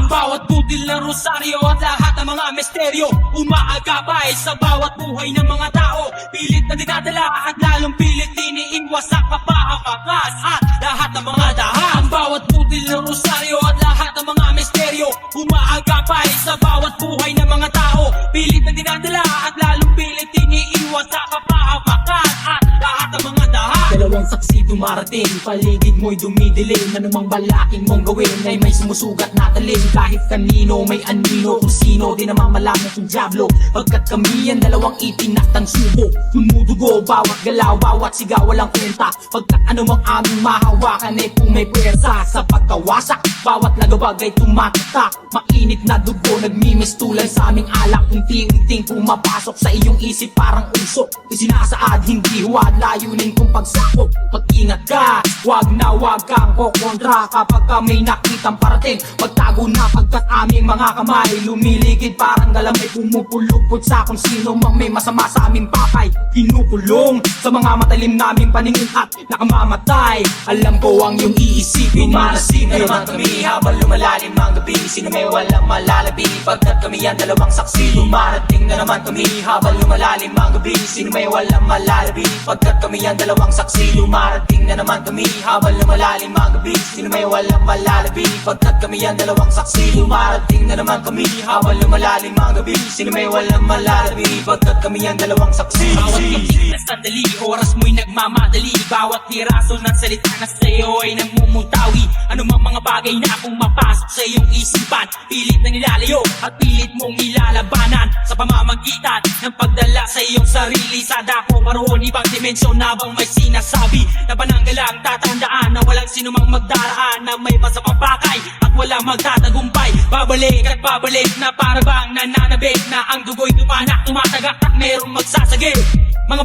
Ang bawat budil ng rosaryo at lahat ng mga misteryo, umaagapay sa bawat buhay ng mga tao. Pilit na dinadala at lalong pilit iniiwas sa kapahamakas at lahat ng mga daha. Ang bawat budil ng rosaryo at lahat ng mga misteryo, umaagapay sa bawat buhay ng mga tao. Pilit na dinadala at lalong pilit iniiwas sa kapahamakas at lahat ng mga daha. Dalawang saksi dumarating, paligid mo'y dumidilim. Anumang balaking mong gawin ay may sumusugat na talim. Kahit kanino may anino, kung sino di naman malaman kung diablo. Pagkat kami ang dalawang itinatang subo, tumudugo bawat galaw, bawat sigaw walang kwenta. Pagkat anumang aming mahawakan ay kung may pwersa sa pagkawasak, bawat lagabag ay tumatatak. Mainit na dugo nagmimistulan sa aming alak, unti-unting pumapasok sa iyong isip parang usok. Isinasaad hindi huwad, layunin kong pagsakop. Pag-ingat ka, wag na wag kang kokontra kapag kami nakitang parating. Magtago na pagkat aming mga kamay lumiligid parang galamay, pumupulupot sa kung sino mang may masama sa aming papay. Kinukulong sa mga matalim naming paningin at nakamamatay. Alam ko ang iyong iisipin, malasip na naman kami habang lumalalim ang gabi. Sino may walang malalabi pagkat kami ang dalawang saksi. Lumarating na naman kami habang lumalalim ang gabi. Sino may walang malalabi pagkat kami ang dalawang saksi. Lumarating na naman kami habang lumalalim ang gabi. Sino may walang malalabi pagkat kami ang dalawang saksi. Lumarating na naman kami habang lumalalim ang gabi. Sino may walang malalabi pagkat kami ang dalawang saksi. Bawat pitik na sandali, oras mo'y nagmamadali. Bawat piraso ng salita na sa'yo ay namumutawi. Anumang mga bagay na pumapasok sa iyong isipan, pilit na nilalayo at pilit mong ilalabanan sa pamamagitan ng pagdala sa iyong sarili. Sa dako maroon ibang dimensyon habang may sinasabi na pananggalang tatandaan na walang sinumang magdaraan na may masamang bakay at walang magtatagumpay. Babalik at babalik na para bang nananabik na ang dugo'y tumanak, tumatagak at merong magsasagip. Mga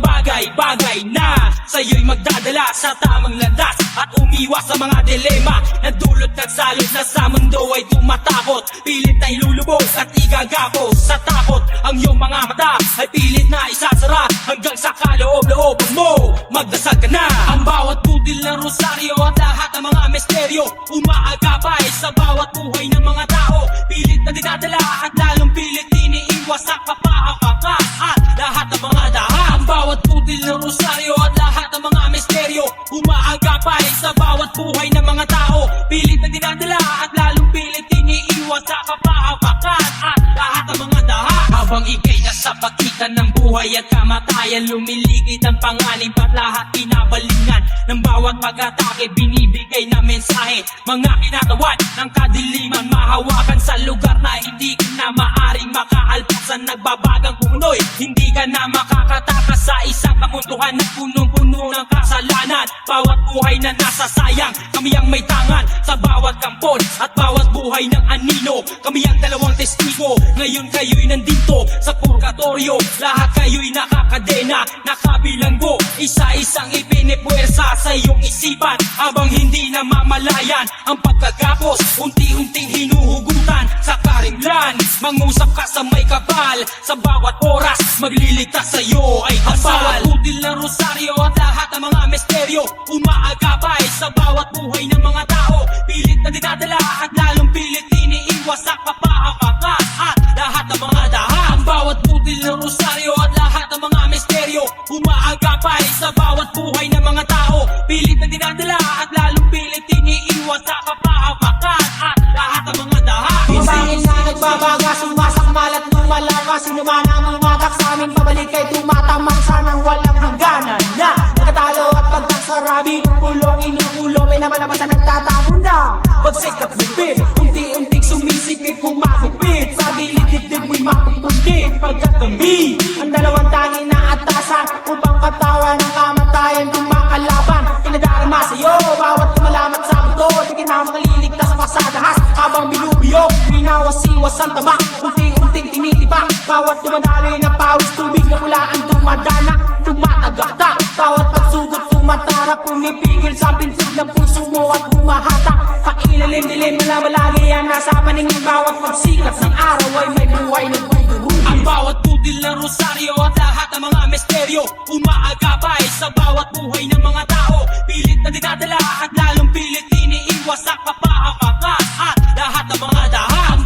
bagay na sa'yo'y magdadala sa tamang landas at umiwas sa mga dilema na dulot ng salot na sa mundo ay tumatakot. Pilit na ilulubog at igagapos sa takot. Ang iyong mga mata ay pilit na isasara hanggang sa kaloob-loob mo magdasal ka na. Ang bawat budil ng rosaryo at lahat ng mga misteryo, umaagapay sa bawat buhay ng mga tao. Pilit na dinadala at lalong pilit iniiwas sa kapahamakas at lahat ng mga daha. Ang bawat budil ng rosaryo at lahat ng mga misteryo, umaagapay sa bawat buhay ng mga tao. Pilit na dinadala at lalong pilit iniiwas sa kapahamakan at lahat ng mga daha. Habang ikay nasa pagitan ng buhay at kamatayan, lumiligid ang panganib at lahat pinabalingan ng bawat pag-atake, binibigay na mensahe. Mga kinatawad ng kadiliman, mahawakan sa lugar na hindi ka na maaring makaalpasan. Nagbabagang punoy, hindi ka na makakatakas sa isang kamunduhan na punong-puno ng kasalanan. Bawat buhay na nasasayang, kami ang may tangan sa bawat kampon at bawat buhay ng anino. Kami ang dalawang testigo, ngayon kayo'y nandito sa purgatorio. Lahat kayo'y nakakadena, nakabilanggo, isa-isang ipinipwersa sa iyong isipan. Habang hindi na mamalayan ang pagkagapos, unti-unting hinuhugutan sa karimlan. Mangusap ka sa may kapal, sa bawat oras magliligtas sa'yo ay kasal. Ang bawat budil ng rosaryo at lahat ng mga misteryo, umaagapay sa bawat buhay ng mga tao. Pilit na dinadala at lalong pilit iniiwas sa kapahamakas at lahat ng mga daha. Ang bawat budil ng rosaryo at lahat ng mga misteryo, umaagapay sa bawat buhay ng mga tao. Pilit na dinadala at lalong pilit iniiwas sa kapahamakan at lahat ng mga daha. Pabangin na nagbabaga, sumasak malat lumalakas. Sino man ang umatak sa aming pabalik ay tumatamang sanang walang hangganan na nagkatalo at pagkasarabi, kulong inukulong, may namalabasan nagtatapon na pagsikat bibit, unti-unting sumisipit kung makupit sa gilid dibdib mo'y mapupundit. Pagkat kami ang dalawang tangi na atasan upang katawan ng kamatayan kumakalaban. Pinadarama sa'yo bawat kumalamat sa buto, di ka na makaliligtas sa pasadahas. Habang binubiyok, minawas-iwas ang tabak, unti-unting tinitibak. Bawat dumadaloy na pawis, tubig na pula ang dumadana, tumatagaktak. Bawat pagsugod tumatarap, pumipigil sa pinsig ng puso mo at humahatak. Pakilalim-dilim na malagi yan nasa paningin. Bawat pagsikat ng araw ay may buhay na tuturo. Ang bawat budil ng rosaryo at lahat ng mga misteryo, umaagapay sa bawat buhay ng mga tao. Pilit na dinadala at lalong pilit iniiwas sa kapahamakas at lahat ng mga daha. Ang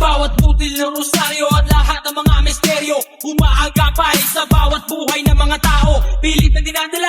misteryo, umaagapay sa bawat buhay ng mga tao. Pilit na dinadala